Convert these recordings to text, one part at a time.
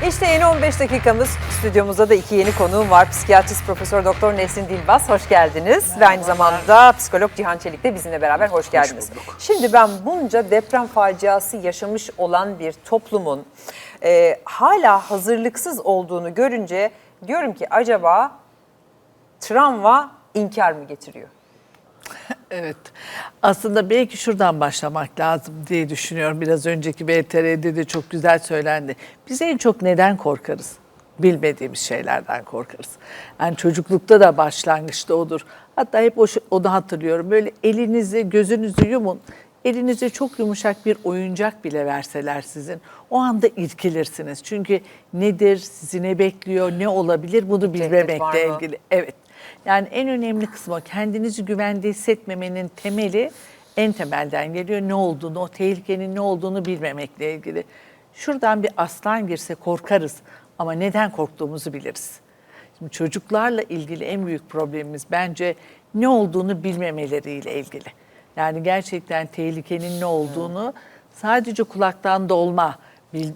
İşte yeni 15 dakikamız. Stüdyomuzda da iki yeni konuğum var. Psikiyatrist Profesör Doktor Nesrin Dilbaz, hoş geldiniz. Ve aynı zamanda psikolog Cihan Çelik de bizimle beraber hoş geldiniz. Şimdi ben bunca deprem faciası yaşamış olan bir toplumun hala hazırlıksız olduğunu görünce diyorum ki acaba travma inkar mı getiriyor? Evet. Aslında belki şuradan başlamak lazım diye düşünüyorum. Biraz önceki BTR'de de çok güzel söylendi. Biz en çok neden korkarız? Bilmediğimiz şeylerden korkarız. Yani çocuklukta da başlangıçta odur. Hatta hep onu hatırlıyorum. Böyle elinizi, gözünüzü yumun. Elinize çok yumuşak bir oyuncak bile verseler sizin, o anda irkilirsiniz. Çünkü nedir, sizi ne bekliyor, ne olabilir bunu bilmemekle ilgili. Evet. Yani en önemli kısmı kendinizi güvende hissetmemenin temeli en temelden geliyor. Ne olduğunu, o tehlikenin ne olduğunu bilmemekle ilgili. Şuradan bir aslan girse korkarız ama neden korktuğumuzu biliriz. Şimdi çocuklarla ilgili en büyük problemimiz bence ne olduğunu bilmemeleriyle ilgili. Yani gerçekten tehlikenin ne olduğunu sadece kulaktan dolma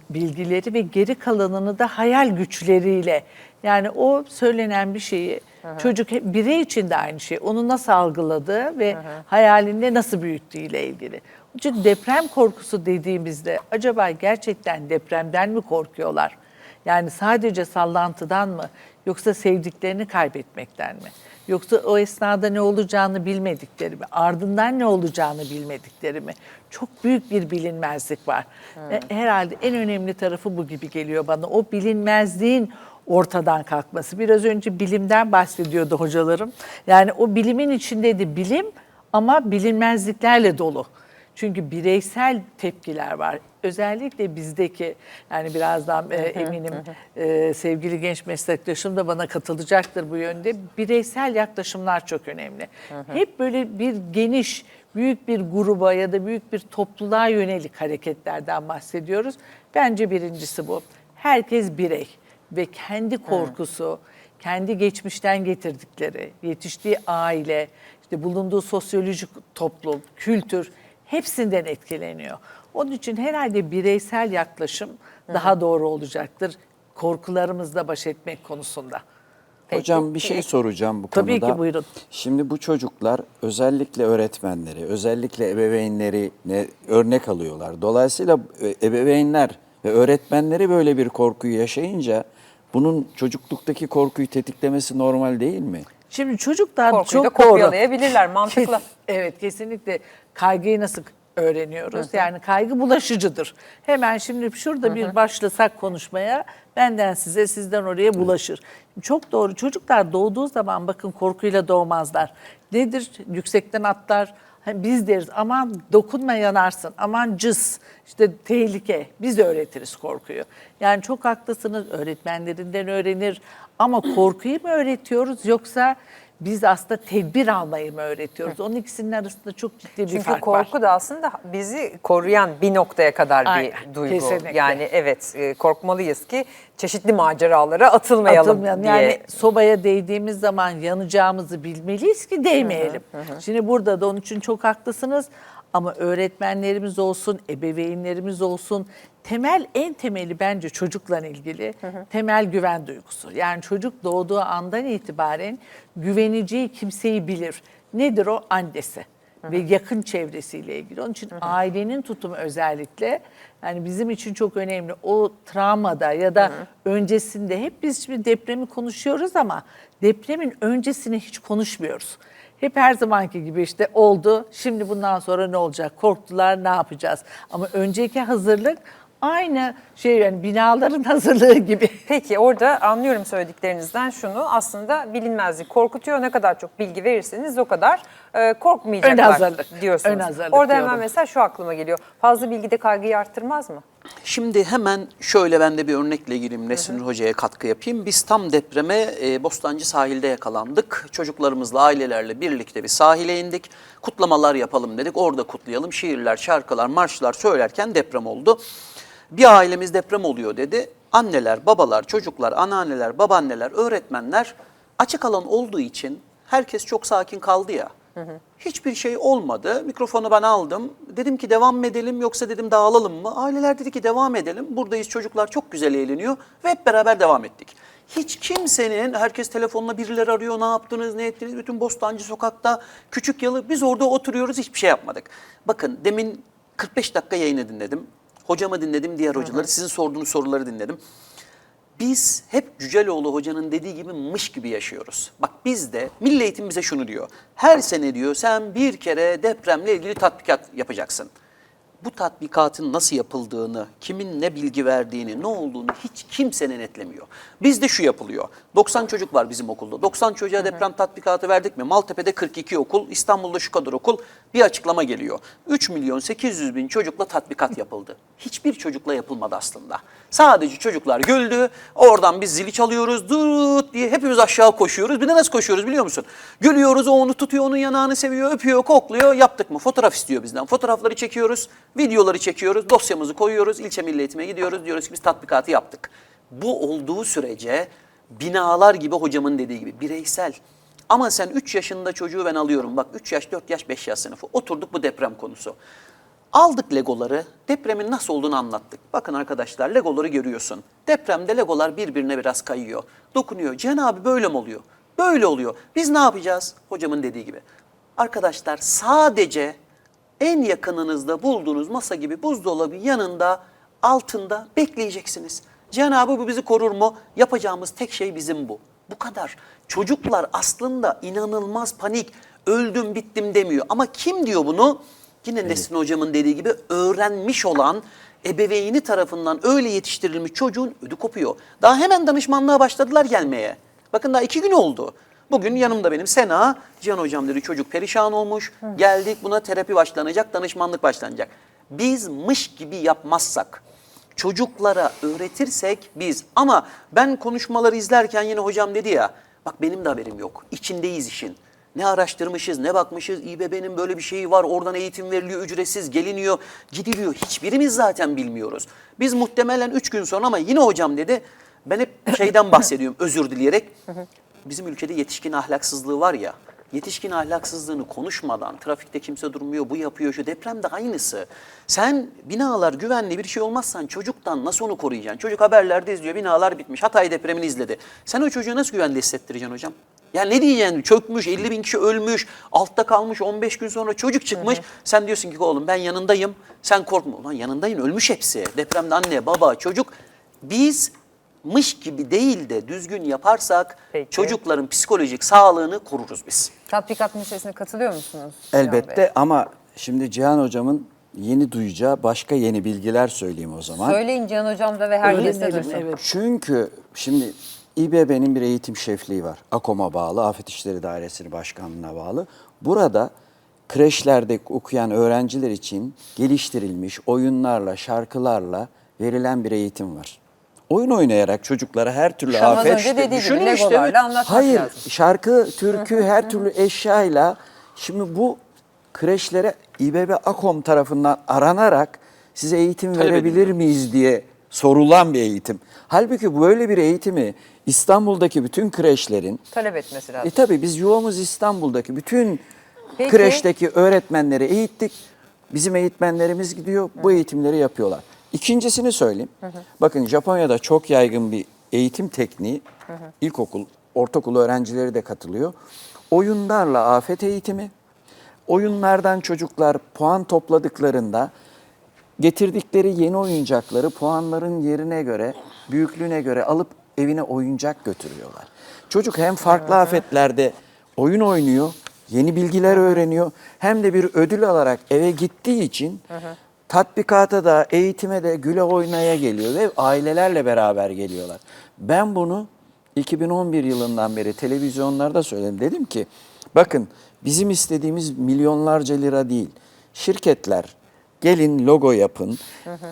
bilgileri ve geri kalanını da hayal güçleriyle, yani o söylenen bir şeyi çocuk birey için de aynı şey. Onu nasıl algıladığı ve hayalinde nasıl büyüttüğüyle ilgili. Çünkü deprem korkusu dediğimizde acaba gerçekten depremden mi korkuyorlar? Yani sadece sallantıdan mı? Yoksa sevdiklerini kaybetmekten mi? Yoksa o esnada ne olacağını bilmedikleri mi? Ardından ne olacağını bilmedikleri mi? Çok büyük bir bilinmezlik var. Herhalde en önemli tarafı bu gibi geliyor bana. O bilinmezliğin ortadan kalkması. Biraz önce bilimden bahsediyordu hocalarım. Yani o bilimin içindeydi bilim ama bilinmezliklerle dolu. Çünkü bireysel tepkiler var. Özellikle bizdeki, yani birazdan eminim sevgili genç meslektaşım da bana katılacaktır bu yönde. Bireysel yaklaşımlar çok önemli. Hep böyle bir geniş, büyük bir gruba ya da büyük bir topluluğa yönelik hareketlerden bahsediyoruz. Bence birincisi bu. Herkes birey ve kendi korkusu, kendi geçmişten getirdikleri, yetiştiği aile, işte bulunduğu sosyolojik toplum, kültür hepsinden etkileniyor. Onun için herhalde bireysel yaklaşım daha doğru olacaktır korkularımızla baş etmek konusunda. Hocam bir şey soracağım bu konuda. Tabii ki, buyurun. Şimdi bu çocuklar özellikle öğretmenleri, özellikle ebeveynlerine örnek alıyorlar. Dolayısıyla ebeveynler ve öğretmenleri böyle bir korkuyu yaşayınca bunun çocukluktaki korkuyu tetiklemesi normal değil mi? Şimdi çocuklar Korkuyu da çok doğru. kopyalayabilirler, mantıklı. Evet, kesinlikle. Kaygıyı nasıl öğreniyoruz? Yani kaygı bulaşıcıdır. Hemen şimdi şurada bir başlasak konuşmaya, benden size, sizden oraya bulaşır. Çok doğru. Çocuklar doğduğu zaman bakın korkuyla doğmazlar. Nedir? Yüksekten atlar. Biz deriz aman dokunma yanarsın, aman cız, işte tehlike. Biz öğretiriz korkuyu. Yani çok haklısınız, öğretmenlerinden öğrenir. Ama korkuyu mu öğretiyoruz yoksa biz aslında tedbir almayı mı öğretiyoruz? Onun ikisinin arasında çok ciddi bir Çünkü fark var. korku da aslında bizi koruyan bir noktaya kadar Aynen, bir duygu. kesinlikle. Yani evet, korkmalıyız ki çeşitli maceralara atılmayalım diye. Yani sobaya değdiğimiz zaman yanacağımızı bilmeliyiz ki değmeyelim. Şimdi burada da onun için çok haklısınız. Ama öğretmenlerimiz olsun, ebeveynlerimiz olsun, en temeli bence çocukla ilgili temel güven duygusu. Yani çocuk doğduğu andan itibaren güveneceği kimseyi bilir. Nedir o? Annesi ve yakın çevresiyle ilgili. Onun için ailenin tutumu özellikle yani bizim için çok önemli. O travmada ya da öncesinde hep biz şimdi depremi konuşuyoruz ama depremin öncesini hiç konuşmuyoruz. Hep her zamanki gibi işte oldu, şimdi bundan sonra ne olacak? Korktular, ne yapacağız? Ama önceki hazırlık aynı şey, yani binaların hazırlığı gibi. Peki orada anlıyorum söylediklerinizden şunu, aslında bilinmezlik korkutuyor. Ne kadar çok bilgi verirseniz o kadar korkmayacaklar Ön hazırlık. diyorsunuz. Ön hazırlık orada diyorum. hemen mesela şu aklıma geliyor. Fazla bilgi de kaygıyı arttırmaz mı? Şimdi hemen şöyle ben de bir örnekle gireyim, Nesrin Hoca'ya katkı yapayım. Biz tam depreme Bostancı sahilde yakalandık. Çocuklarımızla, ailelerle birlikte bir sahile indik. Kutlamalar yapalım dedik, orada kutlayalım. Şiirler, şarkılar, marşlar söylerken deprem oldu. Bir ailemiz deprem oluyor dedi. Anneler, babalar, çocuklar, anneanneler, babaanneler, öğretmenler açık alan olduğu için herkes çok sakin kaldı ya. Hiçbir şey olmadı. Mikrofonu ben aldım. Dedim ki devam mı edelim yoksa dedim dağılalım mı? Aileler dedi ki devam edelim. Buradayız, çocuklar çok güzel eğleniyor ve hep beraber devam ettik. Hiç kimsenin, herkes telefonla birileri arıyor, ne yaptınız, ne ettiniz? Bütün Bostancı sokakta, Küçük Yalı, biz orada oturuyoruz, hiçbir şey yapmadık. Bakın demin 45 dakika yayını dinledim. Hocamı dinledim, diğer hocaları, sizin sorduğunuz soruları dinledim. Biz hep Cüceloğlu Hoca'nın dediği gibi mış gibi yaşıyoruz. Bak biz de, Milli Eğitim bize şunu diyor. Her sene diyor sen bir kere depremle ilgili tatbikat yapacaksın. Bu tatbikatın nasıl yapıldığını, kimin ne bilgi verdiğini, ne olduğunu hiç kimse netlemiyor. Bizde şu yapılıyor. 90 çocuk var bizim okulda. 90 çocuğa deprem tatbikatı verdik mi? Maltepe'de 42 okul, İstanbul'da şu kadar okul. Bir açıklama geliyor. 3.800.000 çocukla tatbikat yapıldı. Hiçbir çocukla yapılmadı aslında. Sadece çocuklar güldü. Oradan biz zili çalıyoruz. Dut diye hepimiz aşağı koşuyoruz. Bir de nasıl koşuyoruz biliyor musun? Gülüyoruz, o onu tutuyor, onun yanağını seviyor, öpüyor, kokluyor. Yaptık mı? Fotoğraf istiyor bizden. Fotoğrafları çekiyoruz, videoları çekiyoruz, dosyamızı koyuyoruz. İlçe Milli Eğitim'e gidiyoruz. Diyoruz ki biz tatbikatı yaptık. Bu olduğu sürece binalar gibi hocamın dediği gibi bireysel. Ama sen 3 yaşında çocuğu ben alıyorum. Bak 3 yaş, 4 yaş, 5 yaş sınıfı. Oturduk bu deprem konusu. Aldık Legoları, depremin nasıl olduğunu anlattık. Bakın arkadaşlar Legoları görüyorsun. Depremde Legolar birbirine biraz kayıyor. Dokunuyor. Cihan abi böyle mi oluyor? Böyle oluyor. Biz ne yapacağız? Hocamın dediği gibi. Arkadaşlar sadece en yakınınızda bulduğunuz masa gibi buzdolabı yanında, altında bekleyeceksiniz. Cihan abi bu bizi korur mu? Yapacağımız tek şey bizim bu. Bu kadar. Çocuklar aslında inanılmaz panik, öldüm bittim demiyor. Ama kim diyor bunu? Yine Nesrin hocamın dediği gibi öğrenmiş olan ebeveyni tarafından öyle yetiştirilmiş çocuğun ödü kopuyor. Daha hemen danışmanlığa başladılar gelmeye. Bakın daha 2 gün oldu. Bugün yanımda benim Sena, Cihan hocam dedi çocuk perişan olmuş. Geldik buna terapi başlanacak, danışmanlık başlanacak. Biz mış gibi yapmazsak, çocuklara öğretirsek biz, ama ben konuşmaları izlerken yine hocam dedi ya, bak benim de haberim yok, içindeyiz işin. Ne araştırmışız, ne bakmışız, İBB'nin böyle bir şeyi var, oradan eğitim veriliyor, ücretsiz geliniyor, gidiliyor. Hiçbirimiz zaten bilmiyoruz. Biz muhtemelen 3 gün sonra, ama yine hocam dedi, ben hep şeyden bahsediyorum özür dileyerek. Bizim ülkede yetişkin ahlaksızlığı var ya, yetişkin ahlaksızlığını konuşmadan, trafikte kimse durmuyor, bu yapıyor, şu depremde aynısı. Sen binalar güvenli bir şey olmazsan çocuktan nasıl onu koruyacaksın? Çocuk haberlerde izliyor, binalar bitmiş, Hatay depremini izledi. Sen o çocuğu nasıl güvende hissettireceksin hocam? Ya ne diyeceksin? Çökmüş, 50.000 kişi ölmüş, altta kalmış, 15 gün sonra çocuk çıkmış. Sen diyorsun ki oğlum ben yanındayım, sen korkma. Ulan yanındayım, ölmüş hepsi. Depremde anne, baba, çocuk. Biz mış gibi değil de düzgün yaparsak Peki. çocukların psikolojik sağlığını koruruz biz. Tatbikat meselesine katılıyor musunuz? Cihan Bey? Elbette ama şimdi Cihan hocamın yeni duyacağı başka yeni bilgiler söyleyeyim o zaman. Söyleyin Cihan hocam da ve herkes de Öğrenelim, duysun. evet. Çünkü şimdi İBB'nin bir eğitim şefliği var. AKOM'a bağlı, Afet İşleri Dairesi Başkanlığı'na bağlı. Burada kreşlerde okuyan öğrenciler için geliştirilmiş oyunlarla, şarkılarla verilen bir eğitim var. Oyun oynayarak çocuklara her türlü Şu az afet... önce dediği gibi Düşünün işte, evet. Legolarla anlatmak Hayır, lazım. şarkı, türkü, her türlü eşyayla şimdi bu kreşlere İBB AKOM tarafından aranarak size eğitim Talep verebilir ediliyor. miyiz diye sorulan bir eğitim. Halbuki böyle bir eğitimi İstanbul'daki bütün kreşlerin, Talep etmesi lazım. tabii biz yuvamız İstanbul'daki bütün Peki. kreşteki öğretmenleri eğittik. Bizim eğitmenlerimiz gidiyor, bu eğitimleri yapıyorlar. İkincisini söyleyeyim. Bakın Japonya'da çok yaygın bir eğitim tekniği. İlkokul, ortaokul öğrencileri de katılıyor. Oyunlarla afet eğitimi. Oyunlardan çocuklar puan topladıklarında getirdikleri yeni oyuncakları puanların yerine göre, büyüklüğüne göre alıp evine oyuncak götürüyorlar. Çocuk hem farklı afetlerde oyun oynuyor, yeni bilgiler öğreniyor, hem de bir ödül alarak eve gittiği için tatbikata da, eğitime de güle oynaya geliyor ve ailelerle beraber geliyorlar. Ben bunu 2011 yılından beri televizyonlarda söyledim. Dedim ki bakın bizim istediğimiz milyonlarca lira değil. Şirketler gelin logo yapın,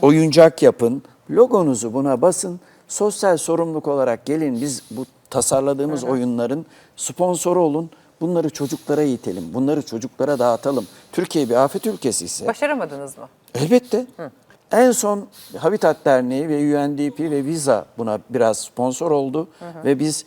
oyuncak yapın, logonuzu buna basın. Sosyal sorumluluk olarak gelin biz bu tasarladığımız oyunların sponsoru olun. Bunları çocuklara eğitelim, bunları çocuklara dağıtalım. Türkiye bir afet ülkesi ise... Başaramadınız mı? Elbette. En son Habitat Derneği ve UNDP ve Visa buna biraz sponsor oldu. Ve biz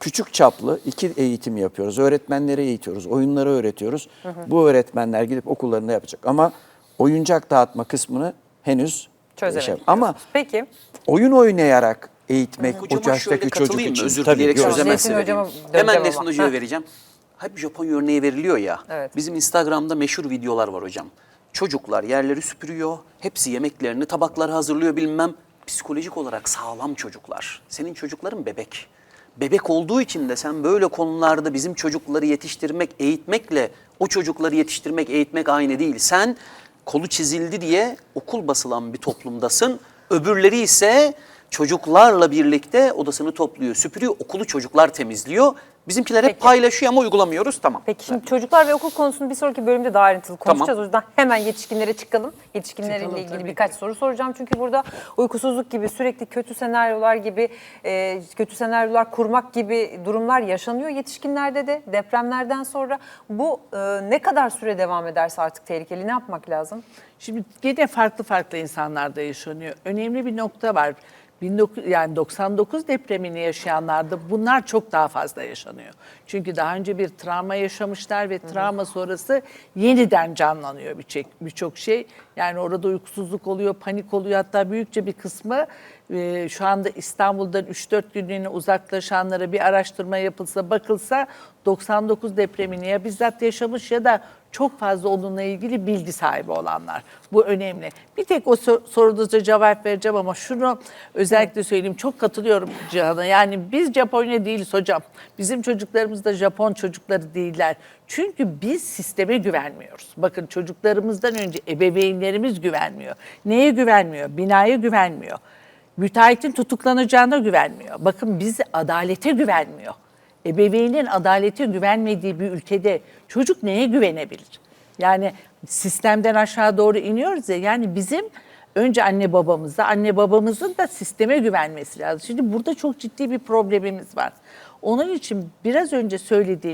küçük çaplı 2 eğitim yapıyoruz. Öğretmenleri eğitiyoruz, oyunları öğretiyoruz. Bu öğretmenler gidip okullarında yapacak. Ama oyuncak dağıtma kısmını henüz Çözemedik. Ama Peki. oyun oynayarak eğitmek o Hocama yaştaki şöyle çocuk katılayım mı? için. Özür Tabii, dileyerek buyurun. çözemezse Nesin vereyim. hocama döneceğim Hemen ama. Nesin Hoca'ya Ha. vereceğim. Hep Japonya örneği veriliyor ya. Evet. Bizim Instagram'da meşhur videolar var hocam. Çocuklar yerleri süpürüyor. Hepsi yemeklerini, tabakları hazırlıyor bilmem. Psikolojik olarak sağlam çocuklar. Senin çocukların bebek. Bebek olduğu için de sen böyle konularda bizim çocukları yetiştirmek, eğitmekle o çocukları yetiştirmek, eğitmek aynı değil. Sen kolu çizildi diye okul basılan bir toplumdasın. Öbürleri ise çocuklarla birlikte odasını topluyor, süpürüyor, okulu çocuklar temizliyor. Bizimkiler hep Peki. paylaşıyor ama uygulamıyoruz. Tamam. Peki şimdi çocuklar ve okul konusunu bir sonraki bölümde daha ayrıntılı konuşacağız. Tamam. O yüzden hemen yetişkinlere çıkalım. Yetişkinlerle Çıkalım, ilgili tabii birkaç ki. soru soracağım. Çünkü burada uykusuzluk gibi sürekli kötü senaryolar gibi kötü senaryolar kurmak gibi durumlar yaşanıyor yetişkinlerde de depremlerden sonra. Bu ne kadar süre devam ederse artık tehlikeli. Ne yapmak lazım? Şimdi gene farklı insanlarda yaşanıyor. Önemli bir nokta var. Yani 99 depremini yaşayanlarda bunlar çok daha fazla yaşanıyor. Çünkü daha önce bir travma yaşamışlar ve travma sonrası yeniden canlanıyor birçok şey. Yani orada uykusuzluk oluyor, panik oluyor. Hatta büyükçe bir kısmı şu anda İstanbul'dan 3-4 günlüğüne uzaklaşanlara bir araştırma yapılsa, bakılsa 99 depremini ya bizzat yaşamış ya da çok fazla onunla ilgili bilgi sahibi olanlar. Bu önemli. Bir tek o sorunuza cevap vereceğim ama şunu özellikle söyleyeyim. Çok katılıyorum Cihan'a. Yani biz Japonya değiliz hocam. Bizim çocuklarımız da Japon çocukları değiller. Çünkü biz sisteme güvenmiyoruz. Bakın çocuklarımızdan önce ebeveynlerimiz güvenmiyor. Neye güvenmiyor? Binaya güvenmiyor. Müteahhitin tutuklanacağına güvenmiyor. Bakın biz adalete güvenmiyor. Ebeveynin adalete güvenmediği bir ülkede çocuk neye güvenebilir? Yani sistemden aşağı doğru iniyoruz ya, yani bizim önce anne babamızın da sisteme güvenmesi lazım. Şimdi burada çok ciddi bir problemimiz var. Onun için biraz önce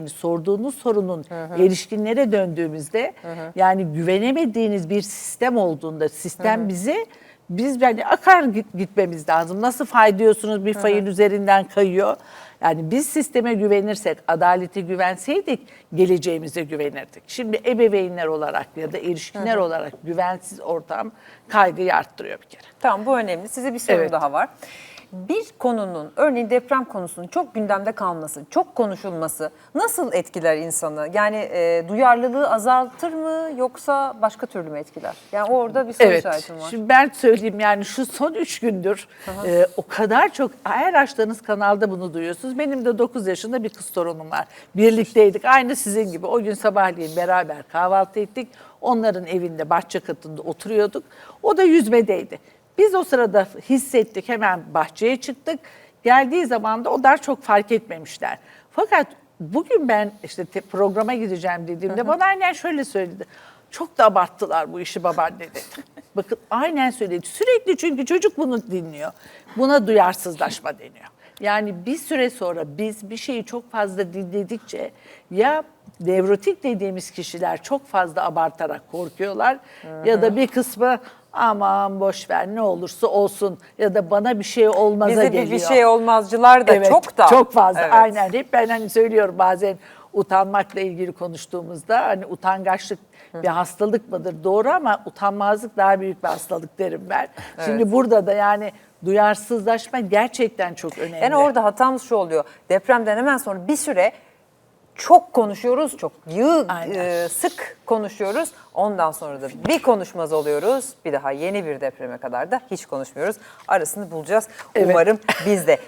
sorduğunuz sorunun erişkinlere döndüğümüzde yani güvenemediğiniz bir sistem olduğunda sistem biz yani akar gitmemiz lazım. Nasıl fay diyorsunuz bir fayın üzerinden kayıyor. Yani biz sisteme güvenirsek, adalete güvenseydik geleceğimize güvenirdik. Şimdi ebeveynler olarak ya da erişkinler olarak güvensiz ortam kaygıyı arttırıyor bir kere. Tamam, bu önemli. Size bir sorum Evet. daha var. Bir konunun, örneğin deprem konusunun çok gündemde kalması, çok konuşulması nasıl etkiler insanı? Yani duyarlılığı azaltır mı yoksa başka türlü mü etkiler? Yani orada bir soru işaretim var. Şimdi ben söyleyeyim, yani şu son 3 gündür o kadar çok, her açtığınız kanalda bunu duyuyorsunuz. Benim de 9 yaşında bir kız torunum var. Birlikteydik, aynı sizin gibi. O gün sabahleyin beraber kahvaltı ettik. Onların evinde, bahçe katında oturuyorduk. O da yüzmedeydi. Biz o sırada hissettik, hemen bahçeye çıktık. Geldiği zaman da onlar çok fark etmemişler. Fakat bugün ben işte programa gideceğim dediğimde bana aynen şöyle söyledi. Çok da abarttılar bu işi babaanne dedi. Bakın aynen söyledi. Sürekli, çünkü çocuk bunu dinliyor. Buna duyarsızlaşma deniyor. Yani bir süre sonra biz bir şeyi çok fazla dinledikçe ya nevrotik dediğimiz kişiler çok fazla abartarak korkuyorlar ya da bir kısmı aman boş ver ne olursa olsun ya da bana bir şey olmaza Bize geliyor. bir şey olmazcılar da Evet, çok da. çok fazla. Evet. Aynen. Hep ben hani söylüyorum bazen utanmakla ilgili konuştuğumuzda, hani utangaçlık bir hastalık mıdır? Doğru, ama utanmazlık daha büyük bir hastalık derim ben. Şimdi burada da yani duyarsızlaşma gerçekten çok önemli. Yani orada hatamız şu oluyor. Depremden hemen sonra bir süre çok konuşuyoruz, çok sık konuşuyoruz. Ondan sonra da bir konuşmaz oluyoruz. Bir daha yeni bir depreme kadar da hiç konuşmuyoruz. Arasını bulacağız. Evet. Umarım biz de.